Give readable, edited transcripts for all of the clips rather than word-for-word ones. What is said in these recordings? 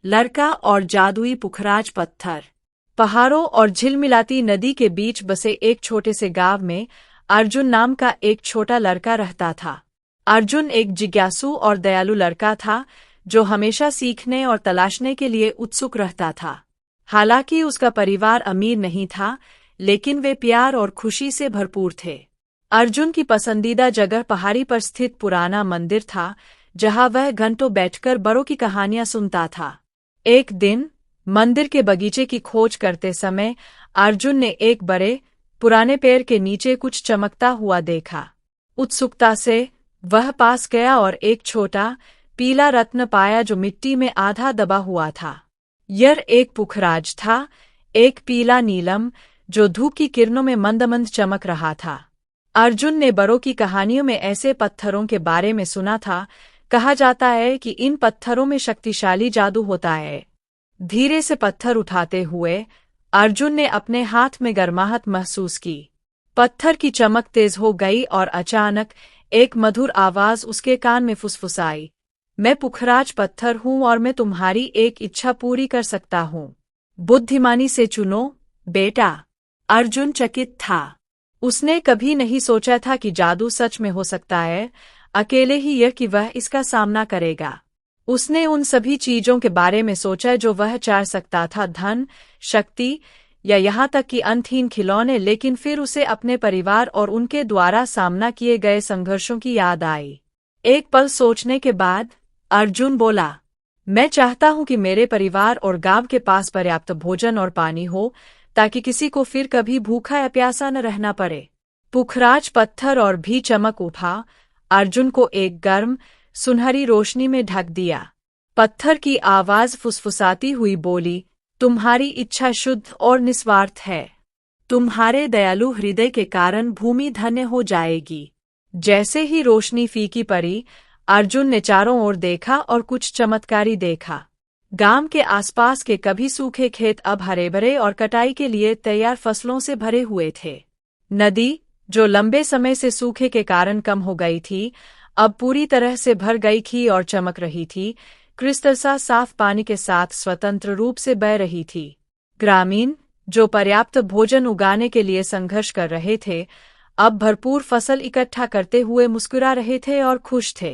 लड़का और जादुई पुखराज पत्थर। पहाड़ों और झिलमिलाती नदी के बीच बसे एक छोटे से गांव में अर्जुन नाम का एक छोटा लड़का रहता था। अर्जुन एक जिज्ञासु और दयालु लड़का था जो हमेशा सीखने और तलाशने के लिए उत्सुक रहता था। हालांकि उसका परिवार अमीर नहीं था, लेकिन वे प्यार और खुशी से भरपूर थे। अर्जुन की पसंदीदा जगह पहाड़ी पर स्थित पुराना मंदिर था, जहां वह घंटों बैठकर बड़ों की कहानियां सुनता था। एक दिन मंदिर के बगीचे की खोज करते समय अर्जुन ने एक बड़े पुराने पेड़ के नीचे कुछ चमकता हुआ देखा। उत्सुकता से वह पास गया और एक छोटा पीला रत्न पाया जो मिट्टी में आधा दबा हुआ था। यह एक पुखराज था, एक पीला नीलम जो धूप की किरणों में मंद चमक रहा था। अर्जुन ने बड़ों की कहानियों में ऐसे पत्थरों के बारे में सुना था। कहा जाता है कि इन पत्थरों में शक्तिशाली जादू होता है। धीरे से पत्थर उठाते हुए अर्जुन ने अपने हाथ में गर्माहट महसूस की। पत्थर की चमक तेज हो गई और अचानक एक मधुर आवाज उसके कान में फुसफुसाई, मैं पुखराज पत्थर हूँ और मैं तुम्हारी एक इच्छा पूरी कर सकता हूँ। बुद्धिमानी से चुनो बेटा। अर्जुन चकित था। उसने कभी नहीं सोचा था कि जादू सच में हो सकता है, अकेले ही यह कि वह इसका सामना करेगा। उसने उन सभी चीजों के बारे में सोचा जो वह चाह सकता था, धन, शक्ति या यहाँ तक कि अंतहीन खिलौने, लेकिन फिर उसे अपने परिवार और उनके द्वारा सामना किए गए संघर्षों की याद आई। एक पल सोचने के बाद अर्जुन बोला, मैं चाहता हूँ कि मेरे परिवार और गांव के पास पर्याप्त भोजन और पानी हो, ताकि किसी को फिर कभी भूखा या प्यासा न रहना पड़े। पुखराज पत्थर और भी चमक उठा, अर्जुन को एक गर्म सुनहरी रोशनी में ढक दिया। पत्थर की आवाज फुसफुसाती हुई बोली, तुम्हारी इच्छा शुद्ध और निस्वार्थ है। तुम्हारे दयालु हृदय के कारण भूमि धन्य हो जाएगी। जैसे ही रोशनी फीकी पड़ी, अर्जुन ने चारों ओर देखा और कुछ चमत्कारी देखा। गांव के आसपास के कभी सूखे खेत अब हरे भरे और कटाई के लिए तैयार फसलों से भरे हुए थे। नदी, जो लंबे समय से सूखे के कारण कम हो गई थी, अब पूरी तरह से भर गई थी और चमक रही थी। क्रिस्टल सा साफ पानी के साथ स्वतंत्र रूप से बह रही थी। ग्रामीण, जो पर्याप्त भोजन उगाने के लिए संघर्ष कर रहे थे, अब भरपूर फसल इकट्ठा करते हुए मुस्कुरा रहे थे और खुश थे।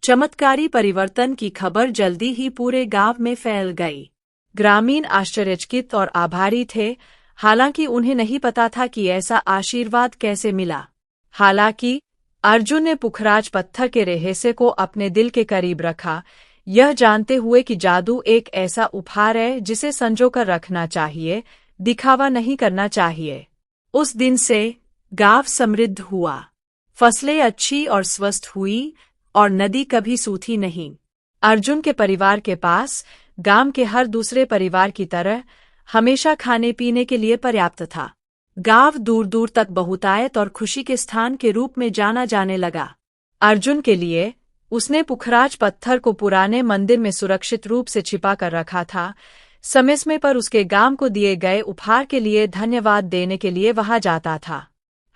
चमत्कारी परिवर्तन की खबर जल्दी ही पूरे गांव में फैल गई। ग्रामीण आश्चर्यचकित और आभारी थे, हालांकि उन्हें नहीं पता था कि ऐसा आशीर्वाद कैसे मिला। हालांकि अर्जुन ने पुखराज पत्थर के रहस्य को अपने दिल के करीब रखा, यह जानते हुए कि जादू एक ऐसा उपहार है जिसे संजोकर रखना चाहिए, दिखावा नहीं करना चाहिए। उस दिन से गांव समृद्ध हुआ, फसलें अच्छी और स्वस्थ हुई और नदी कभी सूखी नहीं। अर्जुन के परिवार के पास गांव के हर दूसरे परिवार की तरह हमेशा खाने पीने के लिए पर्याप्त था। गांव दूर दूर तक बहुतायत और खुशी के स्थान के रूप में जाना जाने लगा। अर्जुन के लिए उसने पुखराज पत्थर को पुराने मंदिर में सुरक्षित रूप से छिपा कर रखा था। समय समय पर उसके गांव को दिए गए उपहार के लिए धन्यवाद देने के लिए वहां जाता था।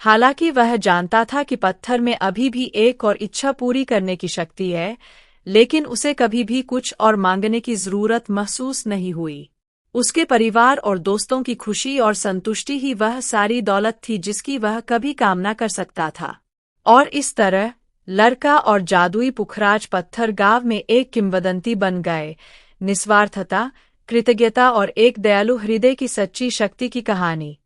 हालांकि वह जानता था कि पत्थर में अभी भी एक और इच्छा पूरी करने की शक्ति है, लेकिन उसे कभी भी कुछ और मांगने की जरूरत महसूस नहीं हुई। उसके परिवार और दोस्तों की खुशी और संतुष्टि ही वह सारी दौलत थी जिसकी वह कभी कामना कर सकता था। और इस तरह लड़का और जादुई पुखराज पत्थर गांव में एक किंवदंती बन गए। निस्वार्थता, कृतज्ञता और एक दयालु हृदय की सच्ची शक्ति की कहानी।